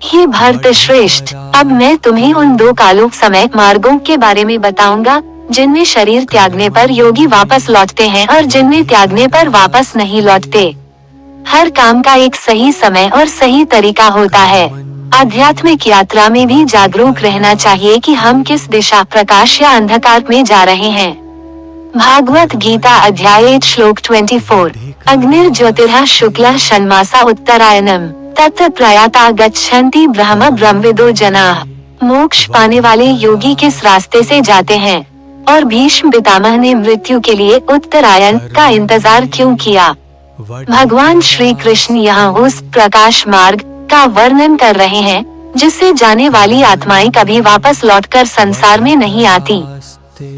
हे भरत श्रेष्ठ, अब मैं तुम्हें उन दो कालों समय मार्गों के बारे में बताऊंगा जिनमें शरीर त्यागने पर योगी वापस लौटते हैं और जिनमें त्यागने पर वापस नहीं लौटते। हर काम का एक सही समय और सही तरीका होता है। आध्यात्मिक यात्रा में भी जागरूक रहना चाहिए कि हम किस दिशा, प्रकाश या अंधकार में जा रहे हैं। भागवत गीता अध्याय 8 श्लोक 24। अग्निर्ज्योतिर्ः शुक्लः षण्मासा उत्तरायणम् तत्र प्रयाता गच्छन्ति ब्रह्म ब्रह्मविदो जनाः। मोक्ष पाने वाले योगी किस रास्ते से जाते हैं और भीष्म पितामह ने मृत्यु के लिए उत्तरायण का इंतजार क्यों किया? भगवान श्री कृष्ण यहाँ उस प्रकाश मार्ग का वर्णन कर रहे हैं जिससे जाने वाली आत्माएं कभी वापस लौटकर संसार में नहीं आती।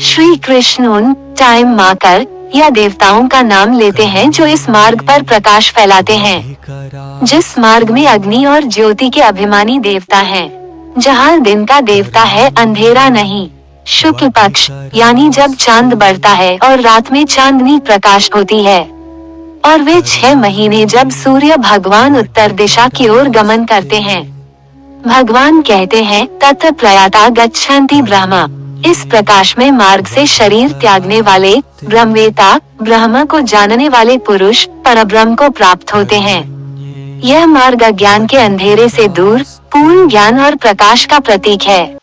श्री कृष्ण उन टाइम मार्कर या देवताओं का नाम लेते हैं जो इस मार्ग पर प्रकाश फैलाते हैं। जिस मार्ग में अग्नि और ज्योति के अभिमानी देवता हैं, जहाँ दिन का देवता है, अंधेरा नहीं। शुक्ल पक्ष यानी जब चांद बढ़ता है और रात में चांदनी प्रकाश होती है, और वे 6 महीने जब सूर्य भगवान उत्तर दिशा की ओर गमन करते हैं। भगवान कहते हैं तत्र प्रयाता गच्छन्ति ब्रह्म। इस प्रकाश में मार्ग से शरीर त्यागने वाले ब्रह्मवेता, ब्रह्म को जानने वाले पुरुष परब्रह्म को प्राप्त होते हैं। यह मार्ग अज्ञान के अंधेरे से दूर पूर्ण ज्ञान और प्रकाश का प्रतीक है।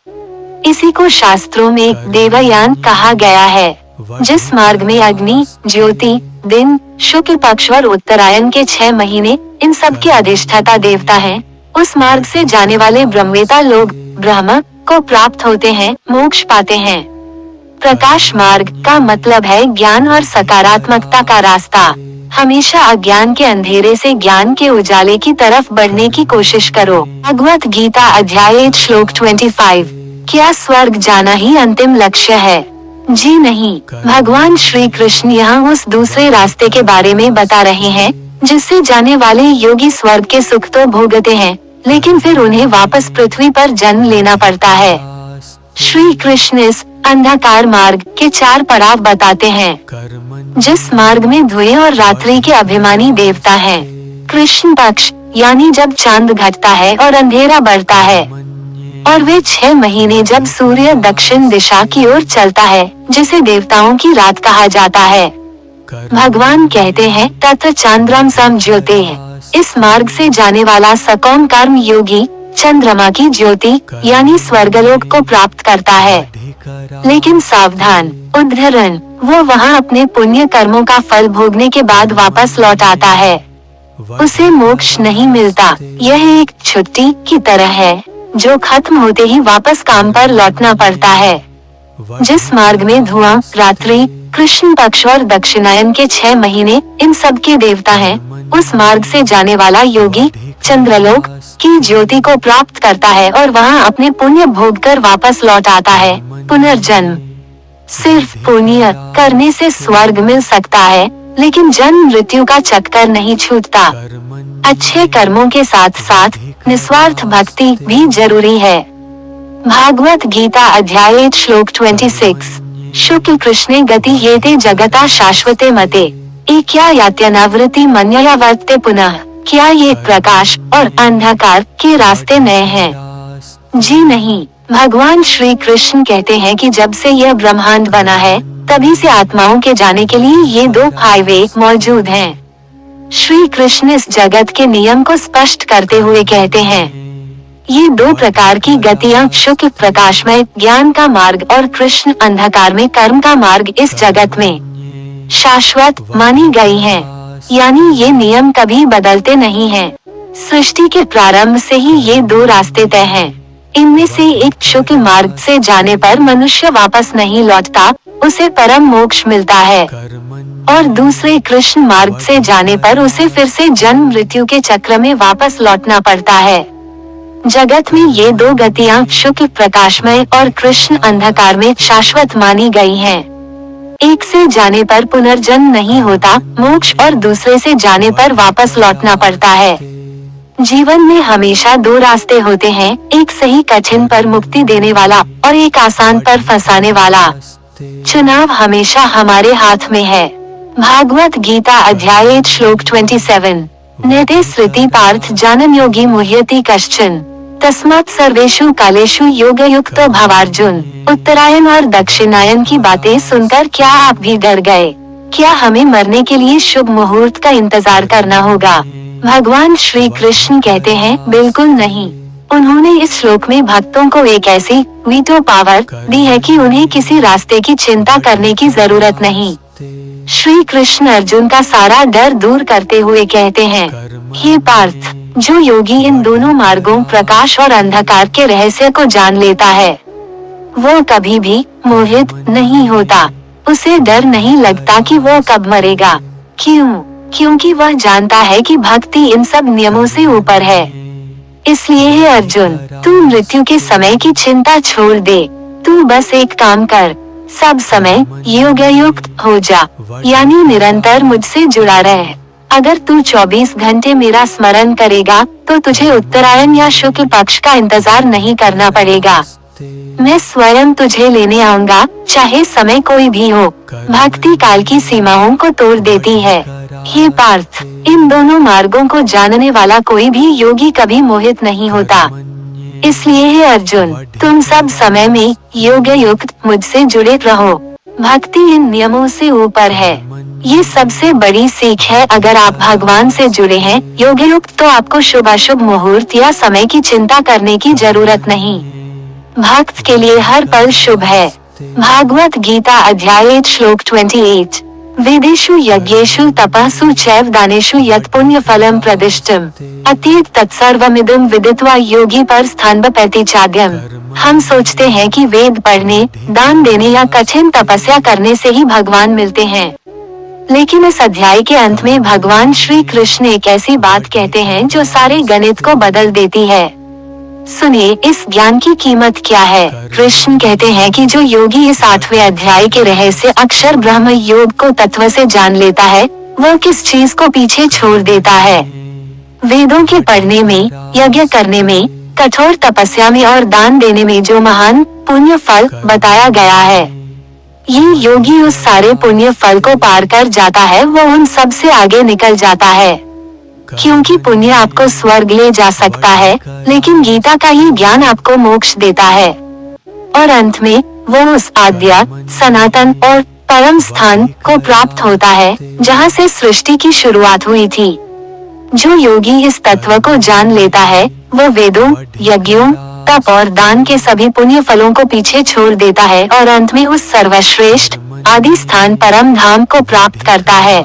इसी को शास्त्रों में देवयान कहा गया है। जिस मार्ग में अग्नि, ज्योति, दिन, शुक्ल पक्ष और उत्तरायण के 6 महीने इन सब के अधिष्ठाता देवता हैं, उस मार्ग से जाने वाले ब्रह्मवेता लोग ब्रह्म को प्राप्त होते हैं, मोक्ष पाते हैं। प्रकाश मार्ग का मतलब है ज्ञान और सकारात्मकता का रास्ता। हमेशा अज्ञान के अंधेरे से ज्ञान के उजाले की तरफ बढ़ने की कोशिश करो। भगवत गीता अध्याय 8 श्लोक 25। क्या स्वर्ग जाना ही अंतिम लक्ष्य है? जी नहीं। भगवान श्री कृष्ण यहाँ उस दूसरे रास्ते के बारे में बता रहे हैं जिससे जाने वाले योगी स्वर्ग के सुख तो भोगते हैं, लेकिन फिर उन्हें वापस पृथ्वी पर जन्म लेना पड़ता है। श्री कृष्ण इस अंधकार मार्ग के 4 पड़ाव बताते हैं। जिस मार्ग में धुएं और रात्रि के अभिमानी देवता हैं। कृष्ण पक्ष यानी जब चांद घटता है और अंधेरा बढ़ता है, और वे 6 महीने जब सूर्य दक्षिण दिशा की ओर चलता है, जिसे देवताओं की रात कहा जाता है। भगवान कहते हैं तत् चांद्रम सम ज्योति है। इस मार्ग से जाने वाला सकौम कर्म योगी चंद्रमा की ज्योति यानी स्वर्गलोक को प्राप्त करता है। लेकिन सावधान, उद्धरण, वो वहाँ अपने पुण्य कर्मों का फल भोगने के बाद वापस लौट आता है। उसे मोक्ष नहीं मिलता। यह एक छुट्टी की तरह है जो खत्म होते ही वापस काम पर लौटना पड़ता है। जिस मार्ग में धुआं, रात्रि, कृष्ण पक्ष और दक्षिणायन के 6 महीने इन सब के देवता हैं, उस मार्ग से जाने वाला योगी चंद्रलोक की ज्योति को प्राप्त करता है और वहाँ अपने पुण्य भोग कर वापस लौट आता है। पुनर्जन्म, सिर्फ पुण्य करने से स्वर्ग मिल सकता है, लेकिन जन्म मृत्यु का चक्कर नहीं छूटता। अच्छे कर्मों के साथ साथ निस्वार्थ भक्ति भी जरूरी है। भागवत गीता अध्याय 8 श्लोक 26। शुक्ल कृष्णे गति येते जगता शाश्वते मते क्या यात्यनावृत्ति मन्यया वर्तते पुनः। क्या ये प्रकाश और अंधकार के रास्ते नए हैं? जी नहीं। भगवान श्री कृष्ण कहते हैं कि जब से यह ब्रह्मांड बना है, तभी से आत्माओं के जाने के लिए ये 2 हाईवे मौजूद हैं। श्री कृष्ण इस जगत के नियम को स्पष्ट करते हुए कहते हैं, ये 2 प्रकार की गतियाँ, शुक्ल प्रकाशमय ज्ञान का मार्ग और कृष्ण अंधकार में कर्म का मार्ग इस जगत में शाश्वत मानी गई हैं। यानी ये नियम कभी बदलते नहीं हैं। सृष्टि के प्रारंभ से ही ये 2 रास्ते तय हैं। इनमें से एक शुक्ल मार्ग से जाने पर मनुष्य वापस नहीं लौटता, उसे परम मोक्ष मिलता है, और दूसरे कृष्ण मार्ग से जाने पर उसे फिर से जन्म मृत्यु के चक्र में वापस लौटना पड़ता है। जगत में ये 2 गतियाँ, शुक्ल प्रकाशमय और कृष्ण अंधकार में शाश्वत मानी गई हैं। एक से जाने पर पुनर्जन्म नहीं होता मोक्ष, और दूसरे से जाने पर वापस लौटना पड़ता है। जीवन में हमेशा 2 रास्ते होते हैं, एक सही कठिन पर मुक्ति देने वाला और एक आसान पर फंसाने वाला। चुनाव हमेशा हमारे हाथ में है। भागवत गीता अध्याय 8 श्लोक 27। नेते स्मृति पार्थ जानन योगी मुह्यति कश्चन तस्मात् सर्वेषु कालेषु योग युक्तो भवार्जुन। उत्तरायण और दक्षिणायन की बातें सुनकर क्या आप भी डर गए? क्या हमें मरने के लिए शुभ मुहूर्त का इंतजार करना होगा? भगवान श्री कृष्ण कहते हैं, बिल्कुल नहीं। उन्होंने इस श्लोक में भक्तों को एक ऐसी वीटो पावर दी है कि उन्हें किसी रास्ते की चिंता करने की जरूरत नहीं। श्री कृष्ण अर्जुन का सारा डर दूर करते हुए कहते हैं, हे पार्थ, जो योगी इन दोनों मार्गों प्रकाश और अंधकार के रहस्य को जान लेता है, वो कभी भी मोहित नहीं होता। उसे डर नहीं लगता कि वो कब मरेगा। क्यों? क्योंकि वह जानता है कि भक्ति इन सब नियमों से ऊपर है। इसलिए हे अर्जुन, तू मृत्यु के समय की चिंता छोड़ दे। तू बस एक काम कर, सब समय योग युक्त हो जा, यानी निरंतर मुझसे जुड़ा रहे। अगर तू 24 घंटे मेरा स्मरण करेगा, तो तुझे उत्तरायण या शुक्ल पक्ष का इंतजार नहीं करना पड़ेगा। मैं स्वयं तुझे लेने आऊंगा, चाहे समय कोई भी हो। भक्ति काल की सीमाओं को तोड़ देती है। हे पार्थ, इन दोनों मार्गों को जानने वाला कोई भी योगी कभी मोहित नहीं होता। इसलिए हे अर्जुन, तुम सब समय में योग युक्त मुझसे जुड़े रहो। भक्ति इन नियमों से ऊपर है। ये सबसे बड़ी सीख है। अगर आप भगवान से जुड़े हैं योग युक्त, तो आपको शुभ अशुभ मुहूर्त या समय की चिंता करने की जरूरत नहीं। भक्त के लिए हर पल शुभ है। भागवत गीता अध्याय 8 श्लोक 28। वेदेषु यज्ञेषु तपःसु चैव दानेषु यत् पुण्य फलम प्रदिष्टम अतीत तत्सर्वमिदं विदित्वा योगी पर स्थान बपैति चाद्यम। हम सोचते हैं कि वेद पढ़ने, दान देने या कठिन तपस्या करने से ही भगवान मिलते हैं, लेकिन इस अध्याय के अंत में भगवान श्री कृष्ण एक ऐसी बात कहते हैं जो सारे गणित को बदल देती है। सुनिए, इस ज्ञान की कीमत क्या है। कृष्ण कहते हैं कि जो योगी इस 8वें अध्याय के रहस्य अक्षर ब्रह्म योग को तत्व से जान लेता है, वह किस चीज को पीछे छोड़ देता है। वेदों के पढ़ने में, यज्ञ करने में, कठोर तपस्या में और दान देने में जो महान पुण्य फल बताया गया है। ये योगी उस सारे पुण्य फल को पार कर जाता है, वो उन सब से आगे निकल जाता है। क्योंकि पुण्य आपको स्वर्ग ले जा सकता है, लेकिन गीता का ही ज्ञान आपको मोक्ष देता है। और अंत में वो उस आद्य, सनातन और परम स्थान को प्राप्त होता है, जहाँ से सृष्टि की शुरुआत हुई थी। जो योगी इस तत्व को जान लेता है, वो वेदों, यज्ञों, तप और दान के सभी पुण्य फलों को पीछे छोड़ देता है और अंत में उस सर्वश्रेष्ठ आदि स्थान परम धाम को प्राप्त करता है।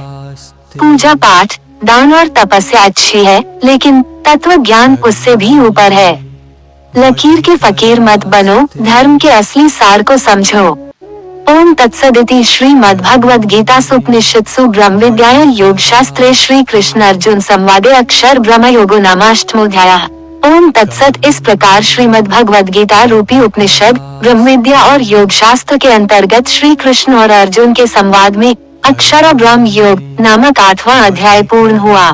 पूजा पाठ, दान और तपस्या अच्छी है, लेकिन तत्व ज्ञान उससे भी ऊपर है। लकीर के फकीर मत बनो, धर्म के असली सार को समझो। ओम तत्सदिति श्रीमद्भगवद गीता उपनिषत्सु ब्रह्म विद्यायां योग शास्त्रे श्री कृष्ण अर्जुन संवादे अक्षर ब्रह्म योगो नामाष्टमोऽध्यायः। ओम तत्सत। इस प्रकार श्रीमद्भगवद गीता रूपी उपनिषद ब्रह्म विद्या और योग शास्त्र के अंतर्गत श्री कृष्ण और अर्जुन के संवाद में अक्षर ब्रह्म योग नामक 8वां अध्याय पूर्ण हुआ।